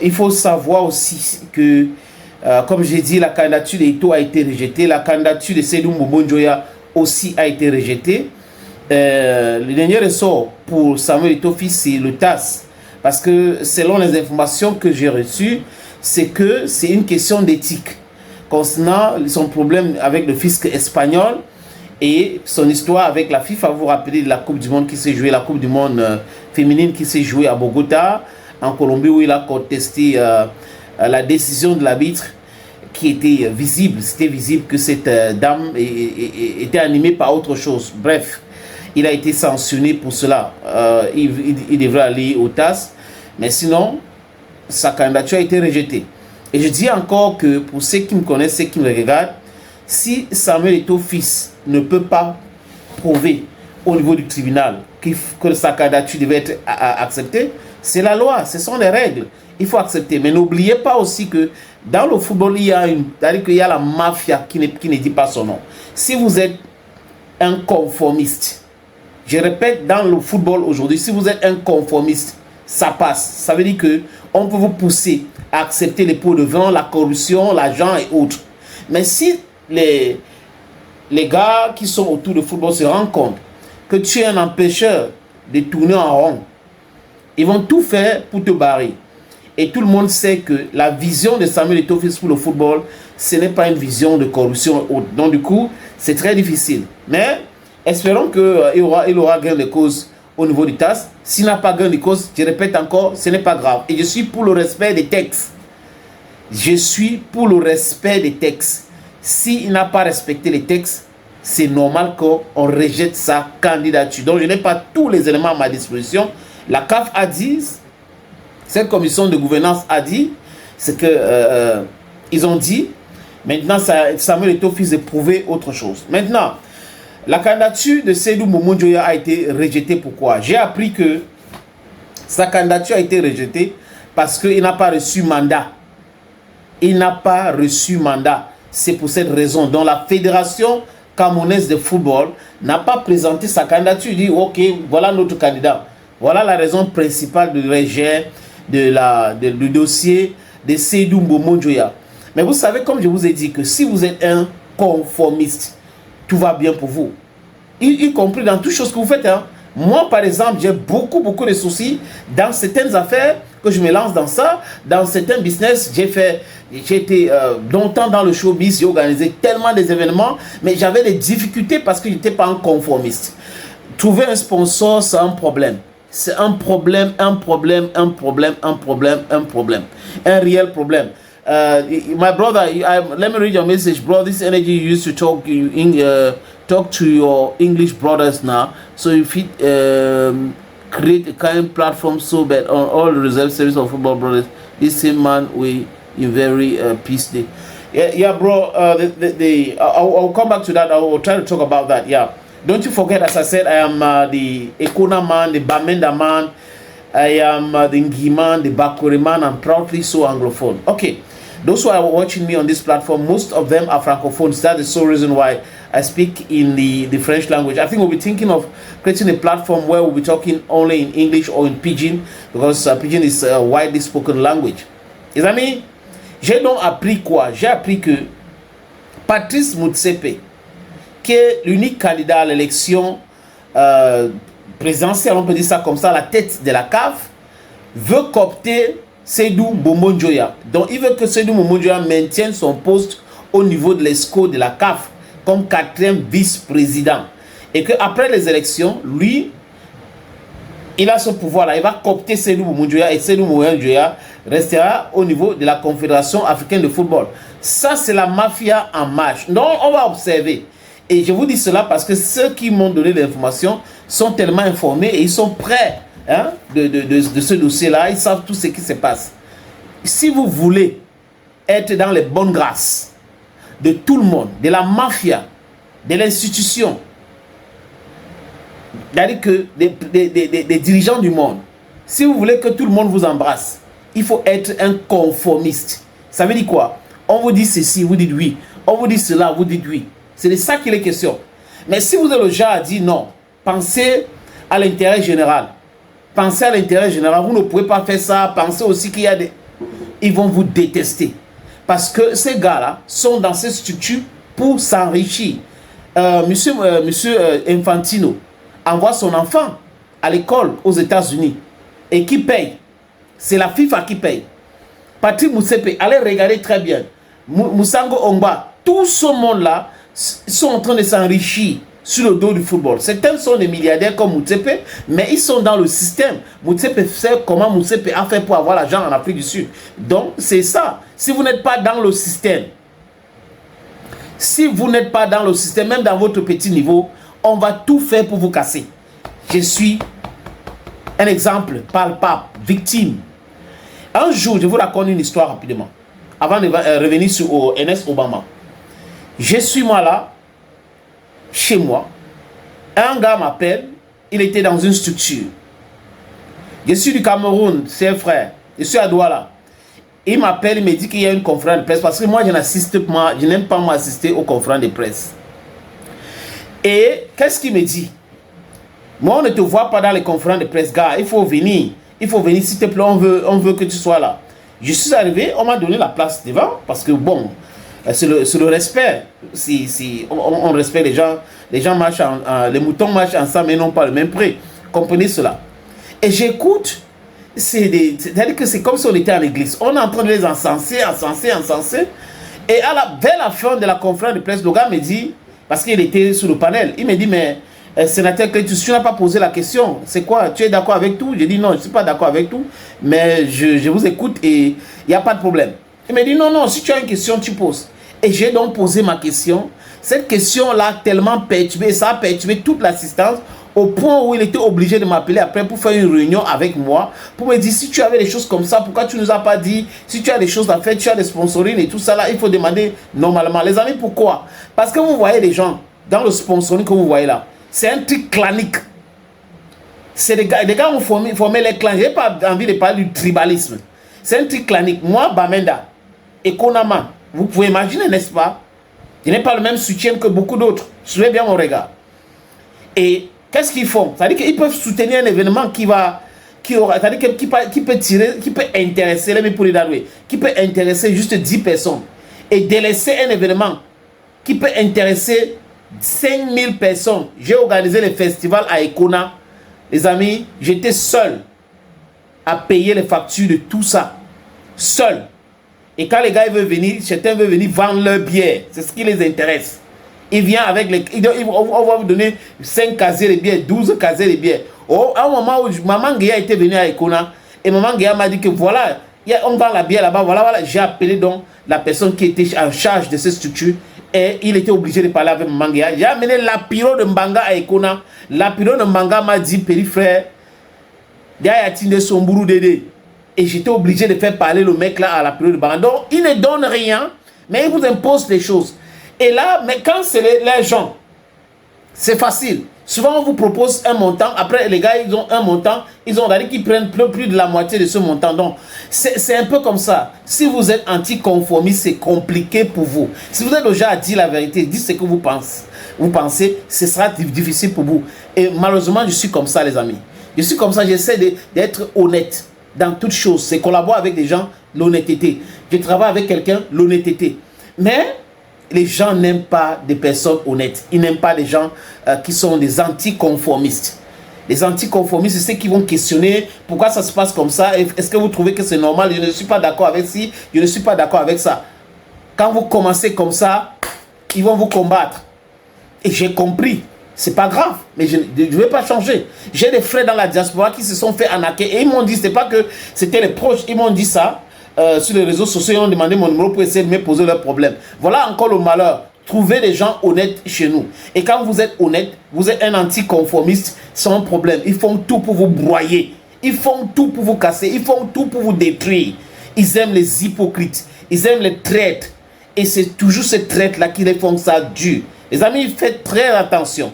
il faut savoir aussi que, comme j'ai dit, la candidature d'Eto a été rejetée. La candidature de Seydou Mbonjoya aussi a été rejetée. Le dernier ressort pour Samuel Eto'o fils, c'est le TAS. Parce que selon les informations que j'ai reçues, c'est que c'est une question d'éthique concernant son problème avec le fisc espagnol et son histoire avec la FIFA. Vous vous rappelez de la Coupe du Monde qui s'est jouée, la Coupe du Monde féminine qui s'est jouée à Bogota, en Colombie, où il a contesté la décision de l'arbitre qui était visible. C'était visible que cette dame était animée par autre chose. Bref, il a été sanctionné pour cela. Il devrait aller au TAS. Mais sinon, sa candidature a été rejetée. Et je dis encore que pour ceux qui me connaissent, ceux qui me regardent, si Samuel Eto'o fils ne peut pas prouver au niveau du tribunal que sa candidature devait être acceptée, c'est la loi, ce sont les règles. Il faut accepter. Mais n'oubliez pas aussi que dans le football, il y a la mafia qui ne dit pas son nom. Si vous êtes un conformiste, je répète, dans le football aujourd'hui, si vous êtes un conformiste, ça passe. Ça veut dire que on peut vous pousser à accepter les pots de vin, la corruption, l'argent et autres. Mais si les gars qui sont autour du football se rendent compte que tu es un empêcheur de tourner en rond, ils vont tout faire pour te barrer. Et tout le monde sait que la vision de Samuel Eto'o fils pour le football, ce n'est pas une vision de corruption et autres. Donc du coup, c'est très difficile. Mais espérons qu'il aura gain de cause au niveau du TAS. S'il n'a pas gain de cause, je répète encore, ce n'est pas grave. Et je suis pour le respect des textes. Je suis pour le respect des textes. S'il n'a pas respecté les textes, c'est normal qu'on rejette sa candidature. Donc je n'ai pas tous les éléments à ma disposition. La CAF a dit, cette commission de gouvernance a dit, c'est que ils ont dit, maintenant Samuel Eto'o fils de prouver autre chose. Maintenant, la candidature de Seydou Mbonjoya a été rejetée. Pourquoi? J'ai appris que sa candidature a été rejetée parce qu'il n'a pas reçu mandat. Il n'a pas reçu mandat. C'est pour cette raison dont la Fédération camerounaise de football n'a pas présenté sa candidature. Il dit, ok, voilà notre candidat. Voilà la raison principale du rejet du dossier de Seydou Mbonjoya. Mais vous savez, comme je vous ai dit, que si vous êtes un conformiste, tout va bien pour vous. Y compris dans toutes choses que vous faites. Hein. Moi, par exemple, j'ai beaucoup de soucis dans certaines affaires que je me lance dans ça. Dans certains business, j'ai été longtemps dans le showbiz, j'ai organisé tellement des événements, mais j'avais des difficultés parce que je n'étais pas un conformiste. Trouver un sponsor, c'est un problème. C'est un problème. Un réel problème. My brother, let me read your message, bro. This energy you used to talk to your English brothers now. So if you create a kind of platform so that on all the reserve service of football brothers, this same man will in very peace day. Yeah, bro. I'll come back to that. I will try to talk about that. Yeah. Don't you forget, as I said, I am the Ekona man, the Bamenda man. I am the Ngi man, the Bakore man. I'm proudly so Anglophone. Okay. Those who are watching me on this platform, most of them are Francophones. That's the sole reason why I speak in the French language. I think we'll be thinking of creating a platform where we'll be talking only in English or in Pidgin, because Pidgin is a widely spoken language. Les amis, j'ai donc appris quoi? J'ai appris que Patrice Motsepe, qui est l'unique candidat à l'élection présidentielle, on peut dire ça comme ça, à la tête de la CAF, veut coopter Seydou Mbonjoya. Donc il veut que Seydou Mbonjoya maintienne son poste au niveau de l'ESCO de la CAF comme 4e vice-président. Et qu'après les élections, lui, il a ce pouvoir-là. Il va coopter Seydou Mbonjoya et Seydou Mbonjoya restera au niveau de la Confédération africaine de football. Ça, c'est la mafia en marche. Donc on va observer. Et je vous dis cela parce que ceux qui m'ont donné l'information sont tellement informés et ils sont prêts. Hein, de ce dossier-là, ils savent tout ce qui se passe. Si vous voulez être dans les bonnes grâces de tout le monde, de la mafia, de l'institution, c'est-à-dire que des dirigeants du monde, si vous voulez que tout le monde vous embrasse, il faut être un conformiste. Ça veut dire quoi? On vous dit ceci, vous dites oui. On vous dit cela, vous dites oui. C'est de ça qu'il est question. Mais si vous êtes le genre à dire non, pensez à l'intérêt général. Pensez à l'intérêt général. Vous ne pouvez pas faire ça. Pensez aussi qu'il y a des... ils vont vous détester. Parce que ces gars-là sont dans ces structures pour s'enrichir. Monsieur Infantino envoie son enfant à l'école aux États-Unis. Et qui paye? C'est la FIFA qui paye. Patrick Motsepe, allez regarder très bien. Moussango Ongba, tout ce monde-là sont en train de s'enrichir sur le dos du football. Certains sont des milliardaires comme Motsepe, mais ils sont dans le système. Motsepe sait comment Motsepe a fait pour avoir l'argent en Afrique du Sud. Donc, c'est ça. Si vous n'êtes pas dans le système, même dans votre petit niveau, on va tout faire pour vous casser. Je suis un exemple palpable, victime. Un jour, je vous raconte une histoire rapidement, avant de revenir sur Ernest Obama. Je suis moi là, chez moi. Un gars m'appelle, il était dans une structure. Je suis du Cameroun, c'est un frère. Je suis à Douala. Il m'appelle, il me dit qu'il y a une conférence de presse, parce que moi, je n'aime pas m'assister aux conférences de presse. Et qu'est-ce qu'il me dit? Moi, on ne te voit pas dans les conférences de presse, gars, il faut venir. Il faut venir, s'il te plaît, on veut que tu sois là. Je suis arrivé, on m'a donné la place devant, parce que bon, c'est le respect. On respecte les gens marchent, les moutons marchent ensemble et non pas le même prix. Comprenez cela. Et j'écoute, c'est-à-dire que c'est comme si on était en église. On est en train de les encenser. Et vers la fin de la conférence de presse, le gars me dit, parce qu'il était sur le panel, il me dit, mais sénateur Cletus, tu n'as pas posé la question. C'est quoi? Tu es d'accord avec tout? J'ai dit non, je ne suis pas d'accord avec tout, mais je vous écoute et il n'y a pas de problème. Il me dit non, si tu as une question, tu poses. Et j'ai donc posé ma question. Cette question-là a tellement perturbé, ça a perturbé toute l'assistance au point où il était obligé de m'appeler après pour faire une réunion avec moi, pour me dire si tu avais des choses comme ça, pourquoi tu ne nous as pas dit? Si tu as des choses à faire, tu as des sponsorings et tout ça là, il faut demander normalement. Les amis, pourquoi? Parce que vous voyez les gens dans le sponsoring que vous voyez là. C'est un truc clanique. C'est des gars ont formé les clans. Je n'ai pas envie de parler du tribalisme. C'est un truc clanique. Moi, Bamenda et Konama, vous pouvez imaginer, n'est-ce pas? Je n'ai pas le même soutien que beaucoup d'autres. Suivez bien mon regard. Et qu'est-ce qu'ils font? C'est-à-dire qu'ils peuvent soutenir un événement qui peut intéresser, qui peut intéresser juste 10 personnes. Et délaisser un événement qui peut intéresser 5000 personnes. J'ai organisé le festival à Ekona. Les amis, j'étais seul à payer les factures de tout ça. Seul. Et quand les gars veulent venir, certains veulent venir vendre leur bière. C'est ce qui les intéresse. Ils viennent avec les... On va vous donner 5 casiers de bière, 12 casiers de bière. À un moment où Maman Guéa était venue à Ekona, et Maman Guéa m'a dit que voilà, on vend la bière là-bas, voilà. J'ai appelé donc la personne qui était en charge de cette structure. Et il était obligé de parler avec Manga. J'ai amené la pyro de Mbanga à Ekona. La pyro de Mbanga m'a dit, petit frère, il y a Yatine Somburu Dédé. Et j'étais obligé de faire parler le mec là à la pyro de Mbanga. Donc, il ne donne rien, mais il vous impose des choses. Et là, mais quand c'est les gens, c'est facile. Souvent, on vous propose un montant. Après, les gars, ils ont un montant. Ils ont dit qu'ils prennent plus de la moitié de ce montant. Donc, c'est un peu comme ça. Si vous êtes anticonformiste, c'est compliqué pour vous. Si vous êtes déjà à dire la vérité, dites ce que vous pensez, ce sera difficile pour vous. Et malheureusement, je suis comme ça, les amis. Je suis comme ça. J'essaie d'être honnête dans toutes choses. C'est collaborer avec des gens, l'honnêteté. Je travaille avec quelqu'un, l'honnêteté. Mais les gens n'aiment pas des personnes honnêtes. Ils n'aiment pas des gens qui sont des anticonformistes. Les anticonformistes, c'est ceux qui vont questionner pourquoi ça se passe comme ça. Est-ce que vous trouvez que c'est normal? Je ne suis pas d'accord avec ci, je ne suis pas d'accord avec ça. Quand vous commencez comme ça, ils vont vous combattre. Et j'ai compris. C'est pas grave, mais je ne vais pas changer. J'ai des frères dans la diaspora qui se sont fait arnaquer. Et ils m'ont dit, c'est pas que c'était les proches, ils m'ont dit ça. Sur les réseaux sociaux, ils ont demandé mon numéro pour essayer de me poser leurs problèmes. Voilà encore le malheur. Trouvez des gens honnêtes chez nous. Et quand vous êtes honnête, vous êtes un anticonformiste sans problème. Ils font tout pour vous broyer. Ils font tout pour vous casser. Ils font tout pour vous détruire. Ils aiment les hypocrites. Ils aiment les traîtres. Et c'est toujours ces traîtres-là qui les font ça dur. Les amis, faites très attention.